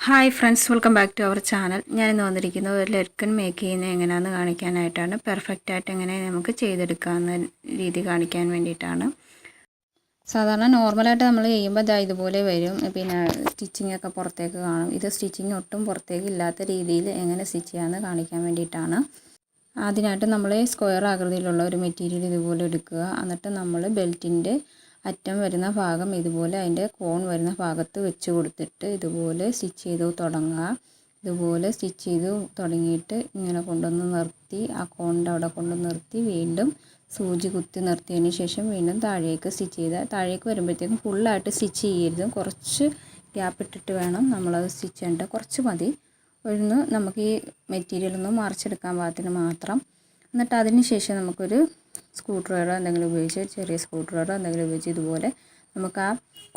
Hi friends, welcome back to our channel. ഞാനിന്ന് വന്നിരിക്കുന്നത് ഒരു ലെർക്കൻ മേക്ക് ചെയ്യുന്നത് എങ്ങനെയാണെന്ന് കാണിക്കാനായിട്ടാണ്. പെർഫെക്റ്റായിട്ട് എങ്ങനെ നമുക്ക് ചെയ്തെടുക്കാവുന്ന രീതി കാണിക്കാൻ വേണ്ടിയിട്ടാണ്. സാധാരണ നോർമലായിട്ട് നമ്മൾ ചെയ്യുമ്പോൾ ഇതുപോലെ വരും. പിന്നെ സ്റ്റിച്ചിങ് ഒക്കെ പുറത്തേക്ക് കാണും. ഇത് സ്റ്റിച്ചിങ് ഒട്ടും പുറത്തേക്ക് ഇല്ലാത്ത രീതിയിൽ എങ്ങനെ സ്റ്റിച്ച് ചെയ്യാമെന്ന് കാണിക്കാൻ വേണ്ടിയിട്ടാണ്. അതിനായിട്ട് നമ്മൾ സ്ക്വയർ ആകൃതിയിലുള്ള ഒരു മെറ്റീരിയൽ ഇതുപോലെ എടുക്കുക. എന്നിട്ട് നമ്മൾ ബെൽറ്റിൻ്റെ അറ്റം വരുന്ന ഭാഗം ഇതുപോലെ അതിൻ്റെ കോൺ വരുന്ന ഭാഗത്ത് വെച്ച് കൊടുത്തിട്ട് ഇതുപോലെ സ്റ്റിച്ച് ചെയ്ത് തുടങ്ങുക. ഇതുപോലെ സ്റ്റിച്ച് ചെയ്ത് തുടങ്ങിയിട്ട് ഇങ്ങനെ കൊണ്ടുവന്ന് നിർത്തി ആ കോണിൻ്റെ അവിടെ കൊണ്ട് നിർത്തി വീണ്ടും സൂചി കുത്തി നിർത്തിയതിന് ശേഷം വീണ്ടും താഴേക്ക് സ്റ്റിച്ച് ചെയ്താൽ താഴേക്ക് വരുമ്പോഴത്തേക്കും ഫുള്ളായിട്ട് സ്റ്റിച്ച് ചെയ്യരുത്. കുറച്ച് ഗ്യാപ്പ് ഇട്ടിട്ട് വേണം നമ്മളത് സ്റ്റിച്ച് ചെയ്യേണ്ടത്. കുറച്ച് മതി. ഒന്ന് നമുക്ക് ഈ മെറ്റീരിയൽ ഒന്ന് മറിച്ചെടുക്കാൻ പാകത്തിന് മാത്രം. എന്നിട്ട് അതിന് ശേഷം നമുക്കൊരു സ്ക്രൂ ഡ്രൈവറോ എന്തെങ്കിലും ഉപയോഗിച്ച് ചെറിയ സ്ക്രൂ ഡ്രൈവറോ എന്തെങ്കിലും ഉപയോഗിച്ച് ഇതുപോലെ നമുക്ക് ആ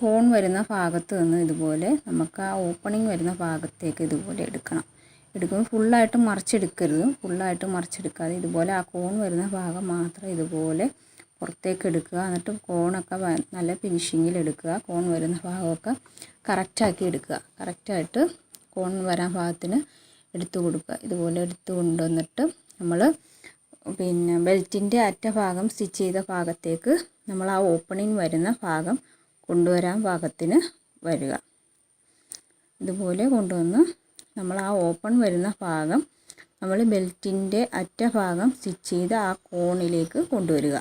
കോൺ വരുന്ന ഭാഗത്ത് നിന്ന് ഇതുപോലെ നമുക്ക് ആ ഓപ്പണിങ് വരുന്ന ഭാഗത്തേക്ക് ഇതുപോലെ എടുക്കുമ്പോൾ ഫുള്ളായിട്ട് മറിച്ചെടുക്കരുത്. ഫുള്ളായിട്ട് മറിച്ചെടുക്കാതെ ഇതുപോലെ ആ കോൺ വരുന്ന ഭാഗം മാത്രം ഇതുപോലെ പുറത്തേക്ക് എടുക്കുക. എന്നിട്ട് കോണൊക്കെ നല്ല ഫിനിഷിങ്ങിൽ എടുക്കുക. കോൺ വരുന്ന ഭാഗമൊക്കെ കറക്റ്റാക്കി എടുക്കുക. കറക്റ്റായിട്ട് കോൺ വരാൻ ഭാഗത്തിന് എടുത്തു കൊടുക്കുക. ഇതുപോലെ എടുത്തു കൊണ്ടുവന്നിട്ട് നമ്മൾ പിന്നെ ബെൽറ്റിൻ്റെ അറ്റഭാഗം സ്റ്റിച്ച് ചെയ്ത ഭാഗത്തേക്ക് നമ്മൾ ആ ഓപ്പണിങ് വരുന്ന ഭാഗം കൊണ്ടുവരാൻ ഭാഗത്തിന് വരിക. ഇതുപോലെ കൊണ്ടുവന്ന് നമ്മൾ ആ ഓപ്പൺ വരുന്ന ഭാഗം നമ്മൾ ബെൽറ്റിൻ്റെ അറ്റഭാഗം സ്റ്റിച്ച് ചെയ്ത ആ കോണിലേക്ക് കൊണ്ടുവരിക.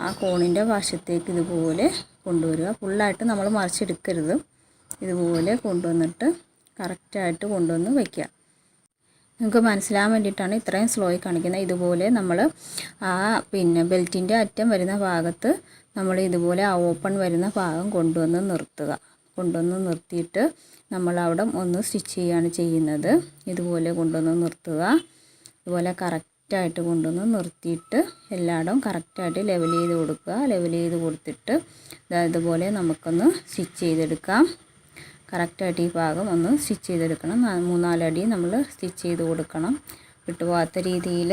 ആ കോണിൻ്റെ വശത്തേക്ക് ഇതുപോലെ കൊണ്ടുവരിക. ഫുള്ളായിട്ട് നമ്മൾ മറിച്ചെടുക്കരുത്. ഇതുപോലെ കൊണ്ടുവന്നിട്ട് കറക്റ്റായിട്ട് കൊണ്ടുവന്ന് വയ്ക്കുക. നിങ്ങൾക്ക് മനസ്സിലാകാൻ വേണ്ടിയിട്ടാണ് ഇത്രയും സ്ലോയിൽ കാണിക്കുന്നത്. ഇതുപോലെ നമ്മൾ ആ പിന്നെ ബെൽറ്റിൻ്റെ അറ്റം വരുന്ന ഭാഗത്ത് നമ്മൾ ഇതുപോലെ ആ ഓപ്പൺ വരുന്ന ഭാഗം കൊണ്ടുവന്ന് നിർത്തുക. കൊണ്ടുവന്ന് നിർത്തിയിട്ട് നമ്മളവിടെ ഒന്ന് സ്റ്റിച്ച് ചെയ്യുകയാണ് ചെയ്യുന്നത്. ഇതുപോലെ കൊണ്ടുവന്ന് നിർത്തുക. ഇതുപോലെ കറക്റ്റായിട്ട് കൊണ്ടുവന്ന് നിർത്തിയിട്ട് എല്ലായിടവും കറക്റ്റായിട്ട് ലെവൽ ചെയ്ത് കൊടുക്കുക. ലെവൽ ചെയ്ത് കൊടുത്തിട്ട് ഇതുപോലെ നമുക്കൊന്ന് സ്റ്റിച്ച് ചെയ്തെടുക്കാം. കറക്റ്റായിട്ട് ഈ ഭാഗം ഒന്ന് സ്റ്റിച്ച് ചെയ്തെടുക്കണം. 3-4 അടി നമ്മൾ സ്റ്റിച്ച് ചെയ്ത് കൊടുക്കണം. വിട്ടുപോകാത്ത രീതിയിൽ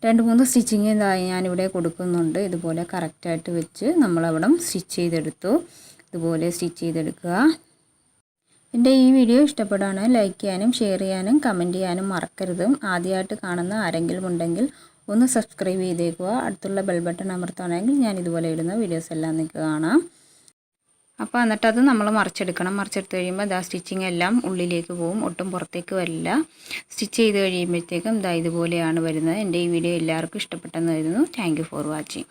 2-3 സ്റ്റിച്ചിങ് ഞാനിവിടെ കൊടുക്കുന്നുണ്ട്. ഇതുപോലെ കറക്റ്റായിട്ട് വെച്ച് നമ്മളവിടെ സ്റ്റിച്ച് ചെയ്തെടുത്തു. ഇതുപോലെ സ്റ്റിച്ച് ചെയ്തെടുക്കുക. എൻ്റെ ഈ വീഡിയോ ഇഷ്ടപ്പെടുകയാണെങ്കിൽ ലൈക്ക് ചെയ്യാനും ഷെയർ ചെയ്യാനും കമൻറ്റ് ചെയ്യാനും മറക്കരുത്. ആദ്യമായിട്ട് കാണുന്ന ആരെങ്കിലും ഉണ്ടെങ്കിൽ ഒന്ന് സബ്സ്ക്രൈബ് ചെയ്തേക്കുക. അടുത്തുള്ള ബെൽ ബട്ടൺ അമർത്തുകയാണെങ്കിൽ ഞാൻ ഇതുപോലെ ഇടുന്ന വീഡിയോസ് എല്ലാം നിങ്ങൾക്ക് കാണാം. അപ്പോൾ എന്നിട്ടത് നമ്മൾ മറിച്ചെടുക്കണം. മറിച്ചെടുത്ത് കഴിയുമ്പോൾ സ്റ്റിച്ചിങ് എല്ലാം ഉള്ളിലേക്ക് പോകും. ഒട്ടും പുറത്തേക്ക് വരില്ല. സ്റ്റിച്ച് ചെയ്ത് കഴിയുമ്പോഴത്തേക്കും ഇതുപോലെയാണ് വരുന്നത്. എൻ്റെ ഈ വീഡിയോ എല്ലാവർക്കും ഇഷ്ടപ്പെട്ടെന്ന് കരുതുന്നു. Thank you for watching.